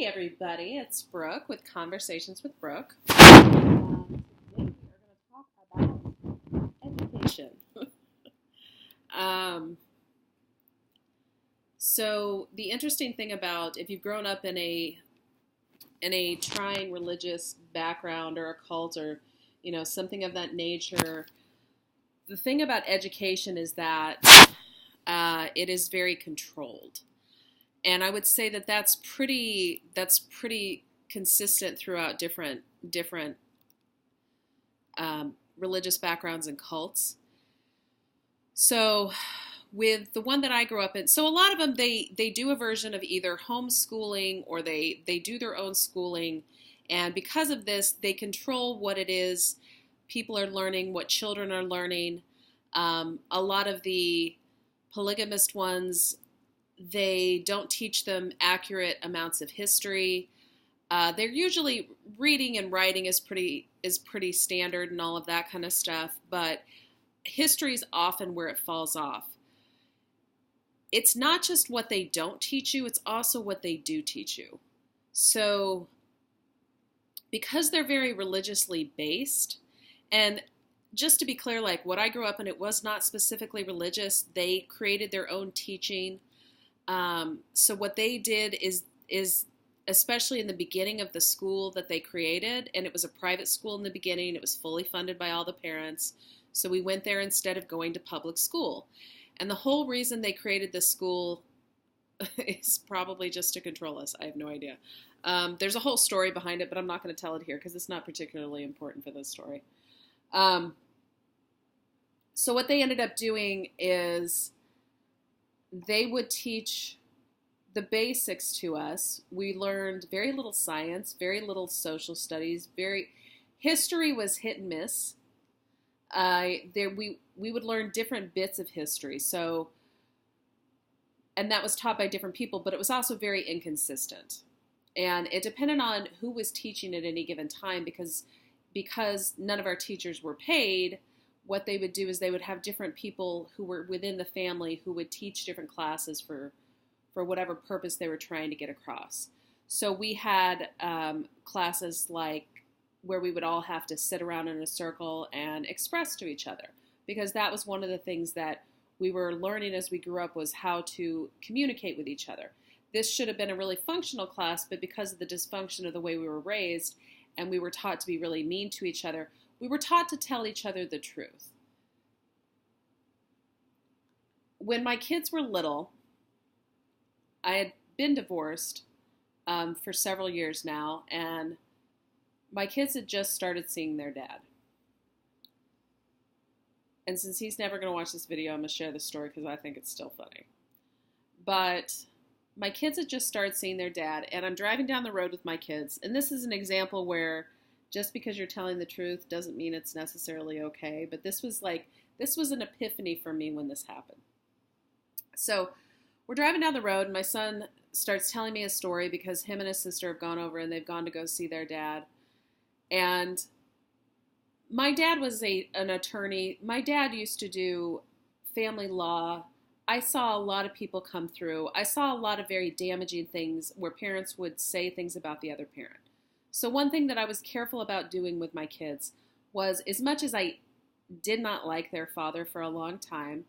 Hey everybody, it's Brooke with Conversations with Brooke. Today we are going to talk about education. um, so the interesting thing about if you've grown up in a trying religious background or a cult or something of that nature, the thing about education is that it is very controlled. And I would say that that's pretty consistent throughout different religious backgrounds and cults. So with the one that I grew up in, so a lot of them they do a version of either homeschooling or they do their own schooling, and because of this, they control what it is people are learning, what children are learning. A lot of the polygamist ones, they don't teach them accurate amounts of history. They're usually reading and writing is pretty standard and all of that kind of stuff, but history is often where it falls off. It's not just what they don't teach you, it's also what they do teach you. So because they're very religiously based, and just to be clear, like what I grew up in, it was not specifically religious. They created their own teaching. So what they did is especially in the beginning of the school that they created, and it was a private school in the beginning, it was fully funded by all the parents. So we went there instead of going to public school. And the whole reason they created this school is probably just to control us. I have no idea. There's a whole story behind it, but I'm not going to tell it here because it's not particularly important for this story. So what they ended up doing is they would teach the basics to us. We learned very little science, very little social studies, history was hit and miss. We would learn different bits of history. So, and that was taught by different people, but it was also very inconsistent. And it depended on who was teaching at any given time, because none of our teachers were paid. What they would do is they would have different people who were within the family who would teach different classes for whatever purpose they were trying to get across. So we had classes like where we would all have to sit around in a circle and express to each other, because that was one of the things that we were learning as we grew up, was how to communicate with each other. This should have been a really functional class, but because of the dysfunction of the way we were raised and we were taught to be really mean to each other, we were taught to tell each other the truth. When my kids were little, I had been divorced for several years now, and my kids had just started seeing their dad. And since he's never going to watch this video, I'm going to share this story because I think it's still funny. But my kids had just started seeing their dad, and I'm driving down the road with my kids, and this is an example where just because you're telling the truth doesn't mean it's necessarily okay. But this was an epiphany for me when this happened. So we're driving down the road, and my son starts telling me a story because him and his sister have gone over and they've gone to go see their dad. And my dad was an attorney. My dad used to do family law. I saw a lot of people come through. I saw a lot of very damaging things where parents would say things about the other parent. So one thing that I was careful about doing with my kids was, as much as I did not like their father for a long time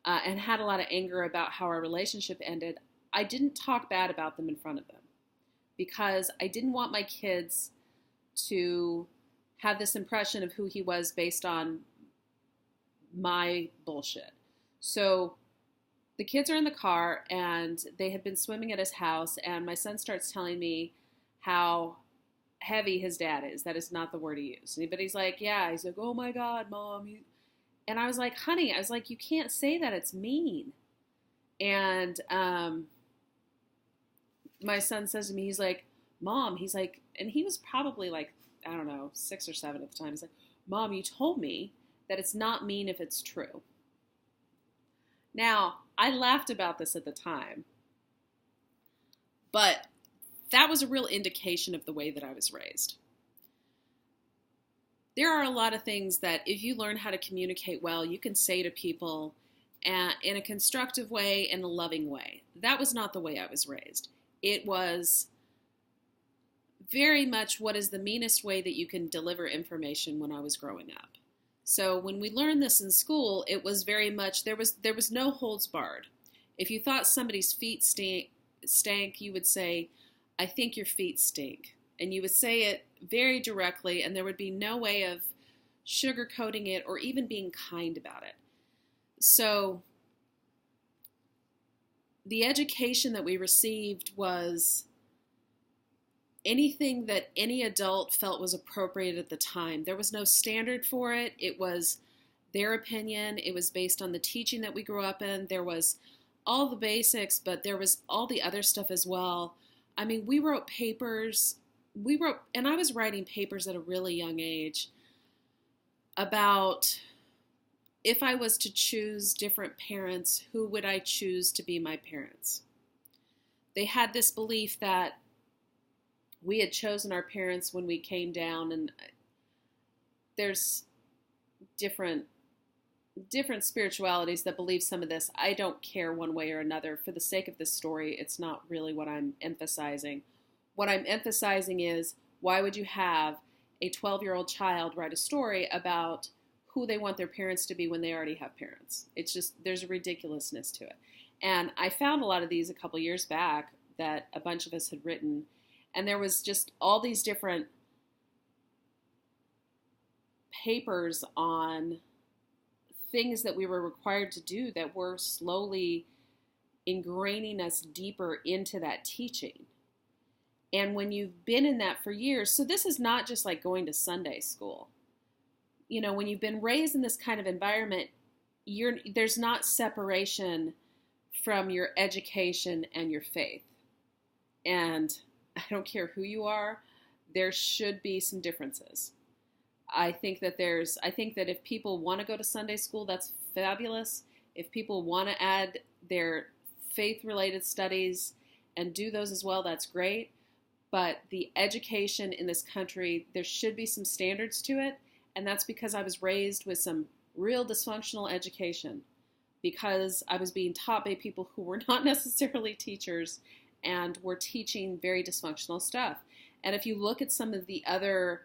and had a lot of anger about how our relationship ended, I didn't talk bad about them in front of them, because I didn't want my kids to have this impression of who he was based on my bullshit. So the kids are in the car, and they had been swimming at his house, and my son starts telling me how heavy his dad is. That is not the word he used. But he's like, yeah. He's like, oh my God, Mom. And I was like, honey, you can't say that. It's mean. And my son says to me, he's like, Mom, he's like, and he was probably like, I don't know, 6 or 7 at the time. He's like, Mom, you told me that it's not mean if it's true. Now, I laughed about this at the time, but that was a real indication of the way that I was raised. There are a lot of things that if you learn how to communicate well, you can say to people in a constructive way and a loving way. That was not the way I was raised. It was very much what is the meanest way that you can deliver information when I was growing up. So when we learned this in school, it was very much, there was no holds barred. If you thought somebody's feet stank, you would say, I think your feet stink. And you would say it very directly, and there would be no way of sugarcoating it or even being kind about it. So the education that we received was anything that any adult felt was appropriate at the time. There was no standard for it. It was their opinion. It was based on the teaching that we grew up in. There was all the basics, but there was all the other stuff as well. I mean, we wrote papers. And I was writing papers at a really young age about if I was to choose different parents, who would I choose to be my parents? They had this belief that we had chosen our parents when we came down, and there's different spiritualities that believe some of this. I don't care one way or another. For the sake of this story, it's not really what I'm emphasizing. What I'm emphasizing is, why would you have a 12-year-old child write a story about who they want their parents to be when they already have parents? It's just, there's a ridiculousness to it. And I found a lot of these a couple years back that a bunch of us had written, and there was just all these different papers on things that we were required to do that were slowly ingraining us deeper into that teaching. And when you've been in that for years, so this is not just like going to Sunday school. You know, when you've been raised in this kind of environment, there's not separation from your education and your faith. And I don't care who you are, there should be some differences. I think that if people want to go to Sunday school, that's fabulous. If people want to add their faith-related studies and do those as well, that's great. But the education in this country, there should be some standards to it. And that's because I was raised with some real dysfunctional education, because I was being taught by people who were not necessarily teachers and were teaching very dysfunctional stuff. And if you look at some of the other,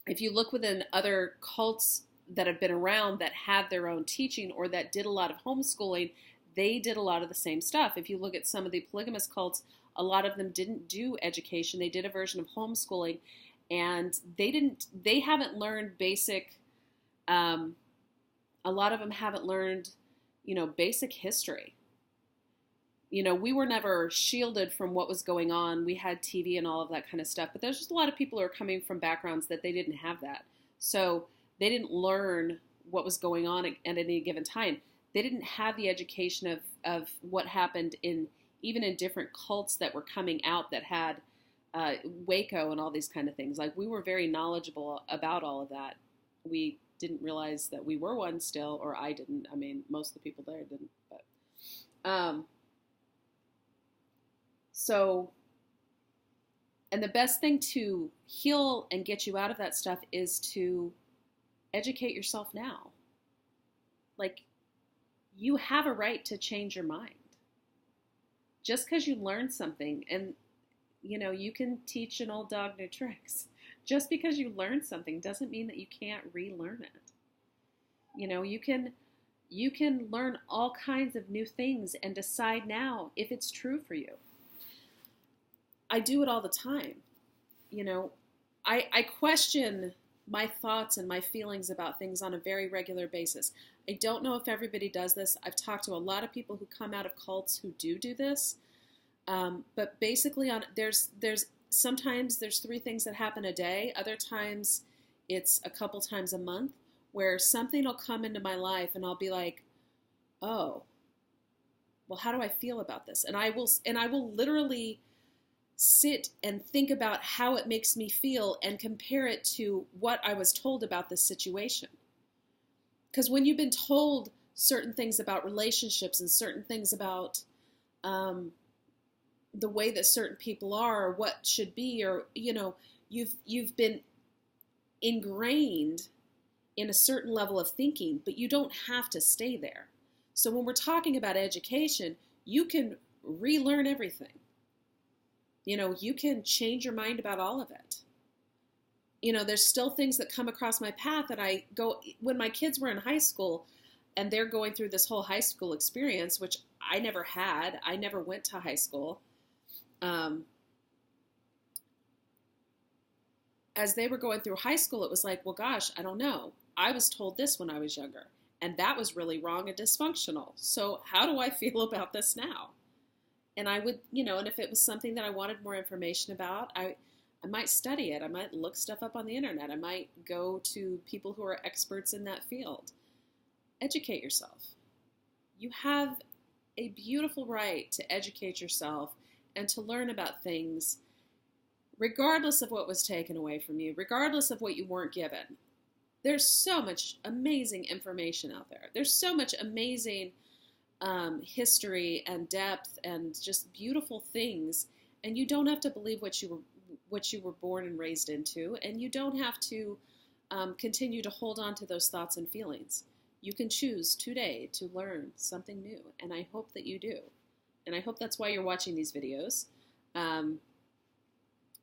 if you look within other cults that have been around that had their own teaching or that did a lot of homeschooling, they did a lot of the same stuff. If you look at some of the polygamous cults, a lot of them didn't do education. They did a version of homeschooling, and they haven't learned basic, a lot of them haven't learned, basic history. We were never shielded from what was going on. We had TV and all of that kind of stuff, but there's just a lot of people who are coming from backgrounds that they didn't have that. So they didn't learn what was going on at any given time. They didn't have the education of what happened even in different cults that were coming out that had Waco and all these kind of things. Like, we were very knowledgeable about all of that. We didn't realize that we were one still, or I didn't. I mean, most of the people there didn't. But so, and the best thing to heal and get you out of that stuff is to educate yourself now. Like, you have a right to change your mind. Just because you learned something, and you can teach an old dog new tricks. Just because you learned something doesn't mean that you can't relearn it. You can learn all kinds of new things and decide now if it's true for you. I do it all the time. I question my thoughts and my feelings about things on a very regular basis. I don't know if everybody does this. I've talked to a lot of people who come out of cults who do this. But basically, sometimes there's 3 things that happen a day. Other times it's a couple times a month where something will come into my life and I'll be like, oh, well, how do I feel about this? And I will literally sit and think about how it makes me feel and compare it to what I was told about this situation. Because when you've been told certain things about relationships and certain things about the way that certain people are, or what should be, or you've been ingrained in a certain level of thinking, but you don't have to stay there. So when we're talking about education, you can relearn everything. You can change your mind about all of it. There's still things that come across my path that I go, when my kids were in high school and they're going through this whole high school experience, which I never had. I never went to high school. As they were going through high school, it was like, well, gosh, I don't know. I was told this when I was younger, and that was really wrong and dysfunctional. So how do I feel about this now? And I would, and if it was something that I wanted more information about, I might study it. I might look stuff up on the internet. I might go to people who are experts in that field. Educate yourself. You have a beautiful right to educate yourself and to learn about things regardless of what was taken away from you, regardless of what you weren't given. There's so much amazing information out there. There's so much amazing history and depth and just beautiful things, and you don't have to believe what you were born and raised into, and you don't have to continue to hold on to those thoughts and feelings. You can choose today to learn something new, and I hope that you do. And I hope that's why you're watching these videos.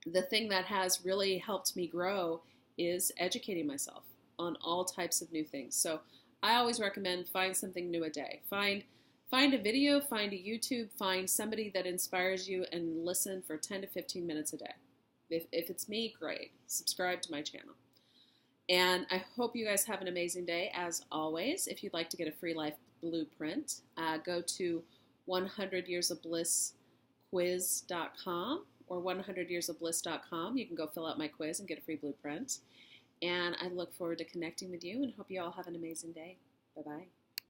The thing that has really helped me grow is educating myself on all types of new things. So I always recommend find something new a day. Find a video, find a YouTube, find somebody that inspires you, and listen for 10 to 15 minutes a day. If it's me, great. Subscribe to my channel. And I hope you guys have an amazing day. As always, if you'd like to get a free life blueprint, go to 100yearsofblissquiz.com or 100yearsofbliss.com. You can go fill out my quiz and get a free blueprint. And I look forward to connecting with you and hope you all have an amazing day. Bye-bye.